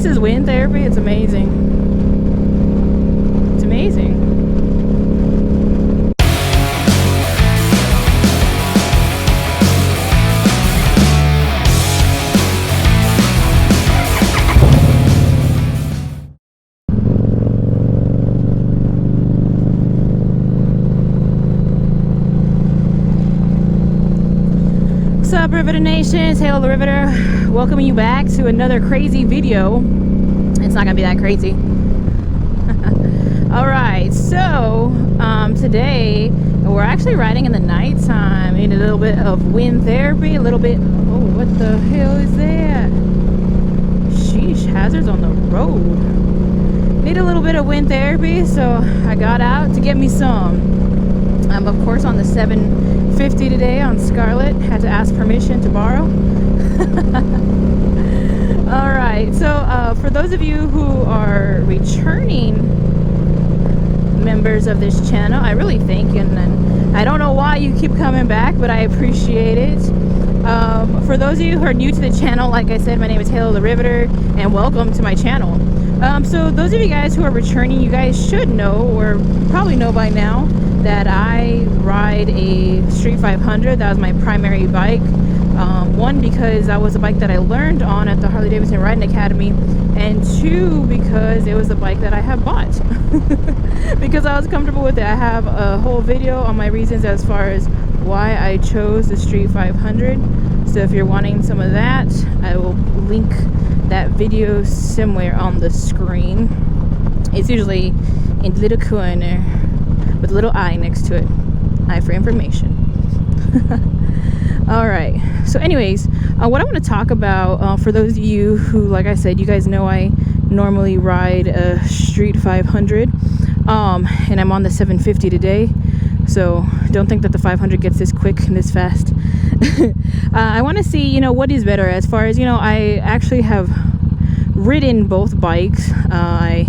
this is wind therapy. It's amazing. It's amazing. What's up, Riveter Nation? It's Hail the Riveter, welcoming you back to another crazy video. It's not gonna be that crazy. Alright, so today we're actually riding in the nighttime. Need a little bit of wind therapy, a little bit. Oh, what the hell is that? Sheesh, hazards on the road. Need a little bit of wind therapy, so I got out to get me some. I'm of course on the 750 today on Scarlet. Had to ask permission to borrow. Alright, so for those of you who are returning members of this channel, I really thank you, and I don't know why you keep coming back, but I appreciate it. For those of you who are new to the channel, like I said, my name is Hail the Riveter, and welcome to my channel. So those of you guys who are returning, you guys should know, or probably know by now, that I ride a Street 500. That was my primary bike. One, because that was a bike that I learned on at the Harley-Davidson Riding Academy, and two, because it was a bike that I have bought because I was comfortable with it. I have a whole video on my reasons as far as why I chose the Street 500. So if you're wanting some of that, I will link that video somewhere on the screen. It's usually in the little corner with a little I next to it. I for information. Alright, so anyways, what I want to talk about, for those of you who, like I said, you guys know I normally ride a Street 500, and I'm on the 750 today, so don't think that the 500 gets this quick and this fast. I want to see, you know, what is better as far as, you know, I actually have ridden both bikes. I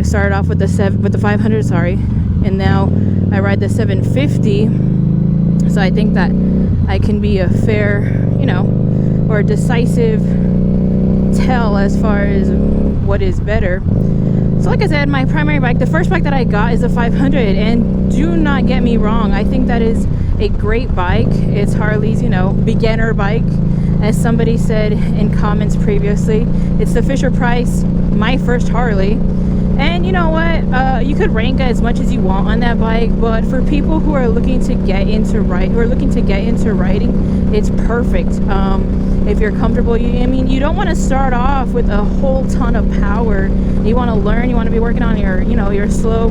started off with the 500, sorry, and now I ride the 750. So I think that I can be a fair, you know, or decisive tell as far as what is better. So like I said, my primary bike, the first bike that I got is a 500, and do not get me wrong, I think that is a great bike. It's Harley's, you know, beginner bike. As somebody said in comments previously, it's the Fisher Price, my first Harley. And you know what? You could rank as much as you want on that bike, but for people who are looking to get into riding, it's perfect. If you're comfortable, I mean, you don't want to start off with a whole ton of power. You want to learn. You want to be working on your, you know, your slow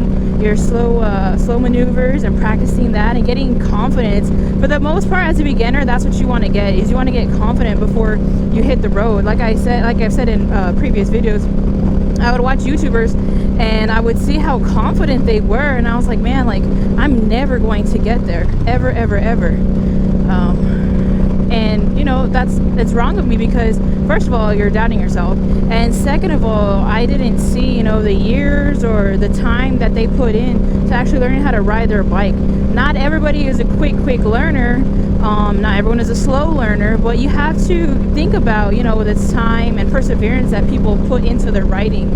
maneuvers and practicing that and getting confidence. For the most part, as a beginner, that's what you want to get. Is you want to get confident before you hit the road. Like I've said in previous videos, I would watch YouTubers and I would see how confident they were, and I was like, man, like, I'm never going to get there, ever. And you know, that's wrong of me, because first of all, you're doubting yourself, and second of all, I didn't see, you know, the years or the time that they put in to actually learning how to ride their bike. Not everybody is a quick learner. Not everyone is a slow learner, but you have to think about, you know, the time and perseverance that people put into their riding.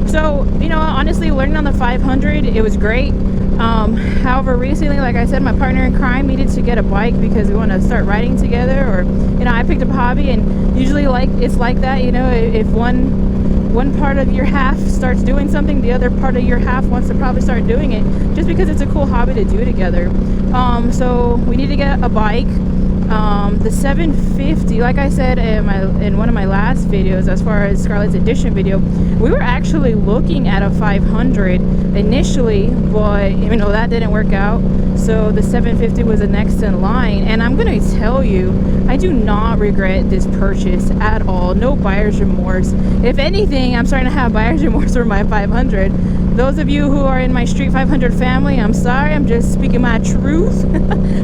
So, you know, honestly, learning on the 500, it was great. However, recently, like I said, my partner in crime needed to get a bike because we want to start riding together, or, you know, I picked up a hobby, and usually it's like that, you know, if one part of your half starts doing something, the other part of your half wants to probably start doing it, just because it's a cool hobby to do together. So we need to get a bike. The 750, like I said in one of my last videos, as far as Scarlet's Edition video, we were actually looking at a 500 initially, but you know, that didn't work out. So the 750 was the next in line, and I'm gonna tell you, I do not regret this purchase at all. No buyer's remorse. If anything, I'm starting to have buyer's remorse for my 500. Those of you who are in my Street 500 family, I'm sorry, I'm just speaking my truth,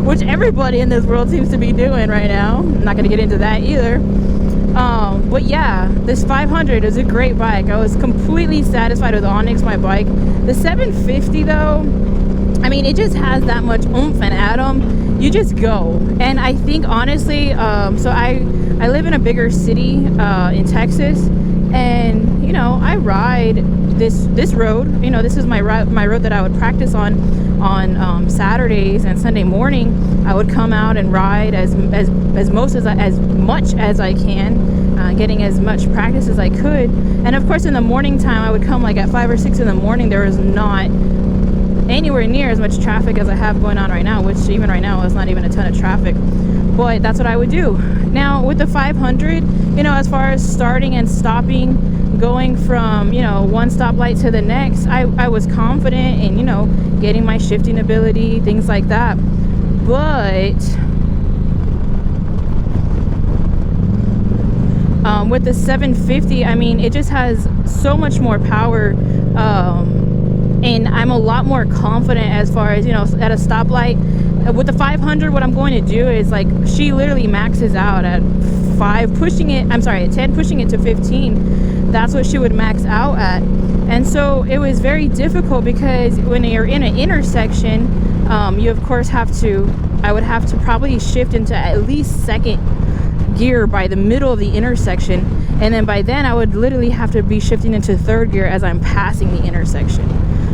which everybody in this world seems to be doing right now. I'm not gonna get into that either. But yeah, this 500 is a great bike. I was completely satisfied with Onyx, my bike. The 750 though, I mean, it just has that much oomph and atom. you just go. And I think honestly, so I live in a bigger city in Texas, and you know, I ride this road. You know, this is my road that I would practice on Saturdays and Sunday morning. I would come out and ride as much as I can, getting as much practice as I could. And of course, in the morning time, I would come like at 5 or 6 in the morning. There was not anywhere near as much traffic as I have going on right now, which even right now is not even a ton of traffic. But that's what I would do. Now with the 500, you know, as far as starting and stopping, going from, you know, one stoplight to the next, I was confident in, you know, getting my shifting ability, things like that. But with the 750, I mean, it just has so much more power, and I'm a lot more confident as far as, you know, at a stoplight. With the 500, what I'm going to do is, like, she literally maxes out at 10, pushing it to 15. That's what she would max out at. And so it was very difficult, because when you're in an intersection, you of course I would have to probably shift into at least second gear by the middle of the intersection, and then by then I would literally have to be shifting into third gear as I'm passing the intersection.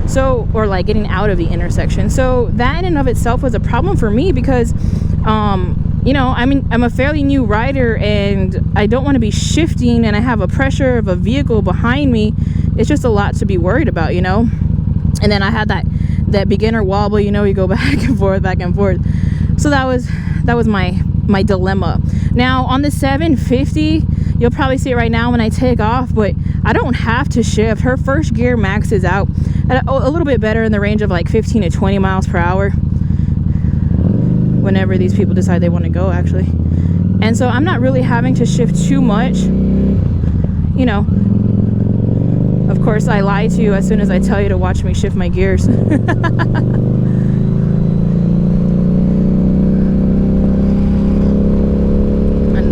So, or like getting out of the intersection. So that in and of itself was a problem for me, because you know, I'm a fairly new rider, and I don't want to be shifting, and I have a pressure of a vehicle behind me. It's just a lot to be worried about, you know. And then I had that beginner wobble, you know, you go back and forth. So that was my dilemma. Now on the 750, you'll probably see it right now when I take off, but I don't have to shift. Her first gear maxes out at a little bit better, in the range of like 15 to 20 miles per hour, whenever these people decide they want to go, actually. And so I'm not really having to shift too much, you know. Of course, I lie to you as soon as I tell you to watch me shift my gears.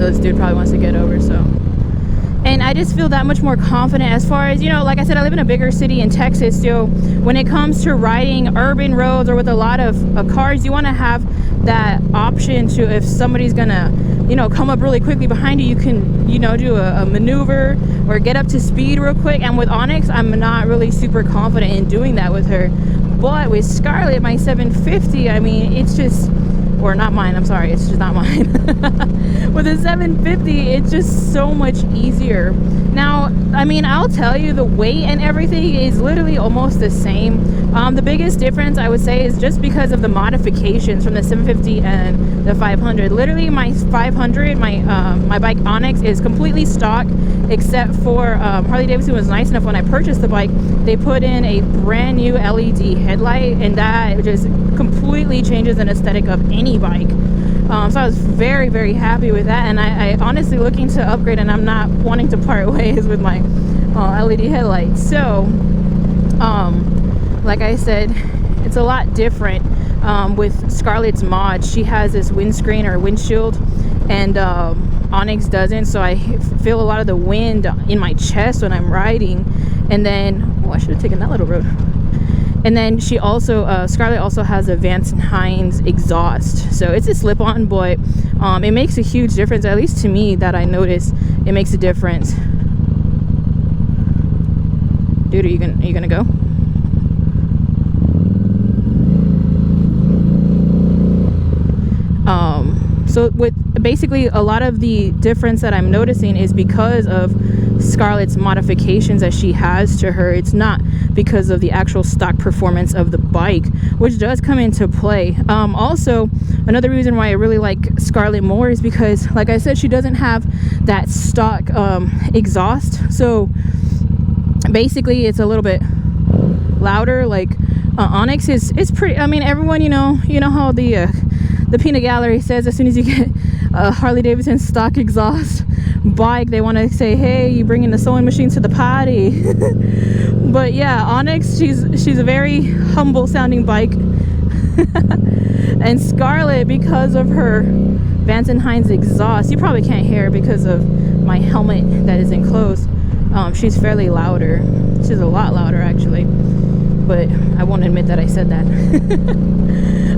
This dude probably wants to get over, so. And I just feel that much more confident as far as, you know, like I said, I live in a bigger city in Texas, so when it comes to riding urban roads or with a lot of cars, you want to have that option to, if somebody's gonna, you know, come up really quickly behind you, you can, you know, do a maneuver or get up to speed real quick. And with Onyx, I'm not really super confident in doing that with her. But with Scarlett, my 750, I mean, it's just, or not mine, I'm sorry, it's just not mine. With a 750, it's just so much easier. Now, I mean, I'll tell you, the weight and everything is literally almost the same. The biggest difference, I would say, is just because of the modifications from the 750 and the 500. Literally, my 500, my bike Onyx, is completely stock, except for Harley-Davidson was nice enough when I purchased the bike, they put in a brand new LED headlight, and that just completely changes an aesthetic of any bike. So I was very, very happy with that, and I honestly looking to upgrade, and I'm not wanting to part ways with my LED headlights. So like I said, it's a lot different with Scarlett's mod. She has this windscreen or windshield, and Onyx doesn't, so I feel a lot of the wind in my chest when I'm riding. And then, oh, I should have taken that little road. And then she also, Scarlett also has a Vance & Hines exhaust. So it's a slip-on, but it makes a huge difference, at least to me, that I notice it makes a difference. Dude, are you gonna go? So with basically a lot of the difference that I'm noticing is because of Scarlett's modifications that she has to her. It's not because of the actual stock performance of the bike, which does come into play. Also, another reason why I really like Scarlett more is because, like I said, she doesn't have that stock exhaust. So basically it's a little bit louder. Like Onyx is pretty, I mean, everyone, you know how the peanut gallery says, as soon as you get a Harley-Davidson stock exhaust bike, they want to say, hey, you bringing the sewing machine to the party. But yeah, Onyx, she's a very humble sounding bike. And Scarlett, because of her Vance & Hines exhaust, you probably can't hear it because of my helmet that is enclosed, she's fairly louder. She's a lot louder, actually, but I won't admit that I said that.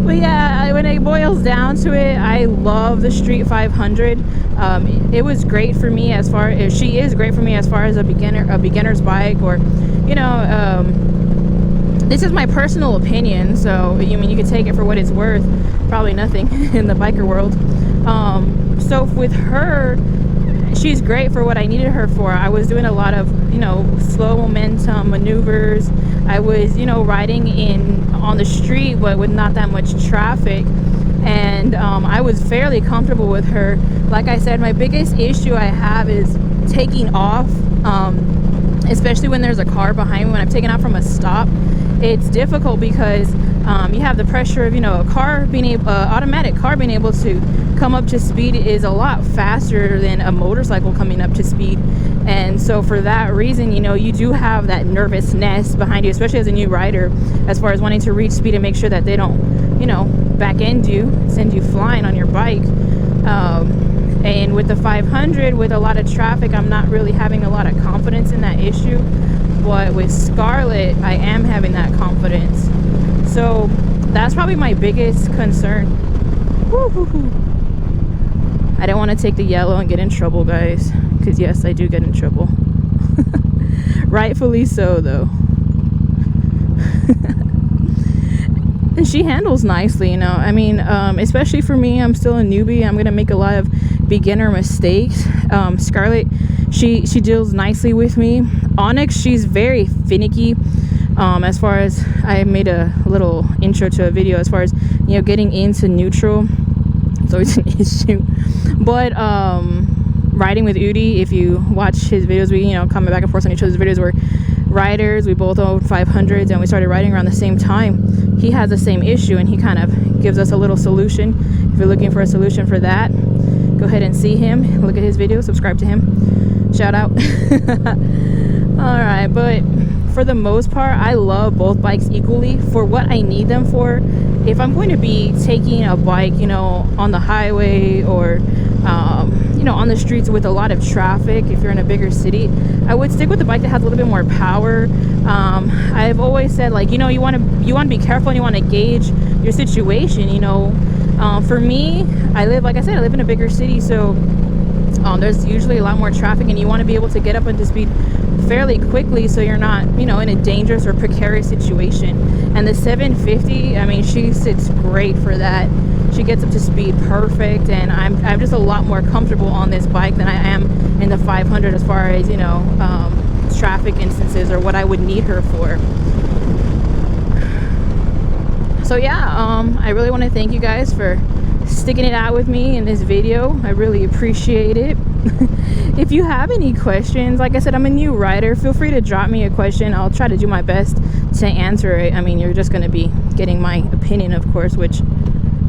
But But yeah, when it boils down to it, I love the Street 500. It was great for me as far as, she is great for me as far as a beginner's bike, or, you know, this is my personal opinion, so you mean you can take it for what it's worth. Probably nothing in the biker world. So with her, she's great for what I needed her for. I was doing a lot of, you know, slow momentum maneuvers. I was, you know, riding on the street, but with not that much traffic, and I was fairly comfortable with her. Like I said, my biggest issue I have is taking off, especially when there's a car behind me. When I'm taking off from a stop, it's difficult because you have the pressure of, you know, a car being able, automatic car being able to come up to speed is a lot faster than a motorcycle coming up to speed. And so for that reason, you know, you do have that nervousness behind you, especially as a new rider, as far as wanting to reach speed and make sure that they don't, you know, back end you, send you flying on your bike. And with the 500, with a lot of traffic, I'm not really having a lot of confidence in that issue. But with Scarlett, I am having that confidence. So that's probably my biggest concern. Woo-hoo-hoo. I don't want to take the yellow and get in trouble, guys, because yes, I do get in trouble. Rightfully so, though. And she handles nicely, you know. I mean, especially for me, I'm still a newbie. I'm gonna make a lot of beginner mistakes. Scarlett, she deals nicely with me. Onyx, she's very finicky. As far as, I made a little intro to a video as far as, you know, getting into neutral. It's always an issue. But riding with Udi, if you watch his videos, we, you know, comment back and forth on each other's videos. We're riders, we both own 500s, and we started riding around the same time. He has the same issue, and he kind of gives us a little solution. If you're looking for a solution for that, go ahead and see him, look at his video, subscribe to him, shout out. All right, but for the most part, I love both bikes equally for what I need them for. If I'm going to be taking a bike, you know, on the highway, or you know, on the streets with a lot of traffic, if you're in a bigger city, I would stick with the bike that has a little bit more power. I've always said, like, you know, you want to be careful, and you want to gauge your situation, you know. For me, I live in a bigger city, so there's usually a lot more traffic, and you want to be able to get up into speed fairly quickly, so you're not, you know, in a dangerous or precarious situation. And the 750, I mean, she sits great for that. She gets up to speed perfect, and I'm just a lot more comfortable on this bike than I am in the 500 as far as, you know, traffic instances or what I would need her for. So yeah, I really want to thank you guys for sticking it out with me in this video. I really appreciate it. If you have any questions, like I said, I'm a new rider. Feel free to drop me a question. I'll try to do my best to answer it. I mean, you're just going to be getting my opinion, of course, which,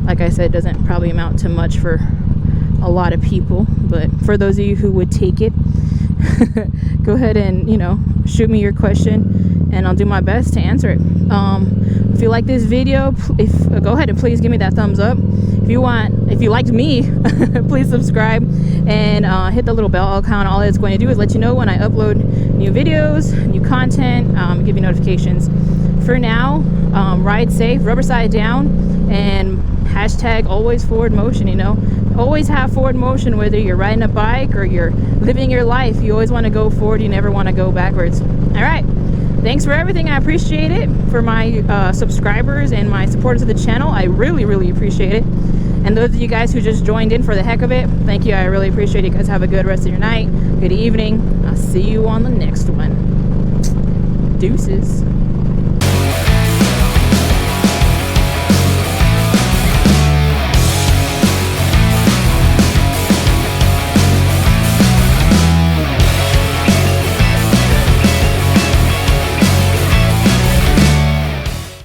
like I said, doesn't probably amount to much for a lot of people. But for those of you who would take it, go ahead and, you know, shoot me your question, and I'll do my best to answer it. If you like this video, go ahead and please give me that thumbs up. If you liked me, please subscribe and hit the little bell icon. All it's going to do is let you know when I upload new videos, new content, give you notifications. For now, ride safe, rubber side down, and hashtag always forward motion. You know, always have forward motion, whether you're riding a bike or you're living your life. You always want to go forward, you never want to go backwards. All right, thanks for everything. I appreciate it. For my subscribers and my supporters of the channel, I really appreciate it. And those of you guys who just joined in for the heck of it, thank you. I really appreciate it. You guys have a good rest of your night, good evening. I'll see you on the next one. Deuces.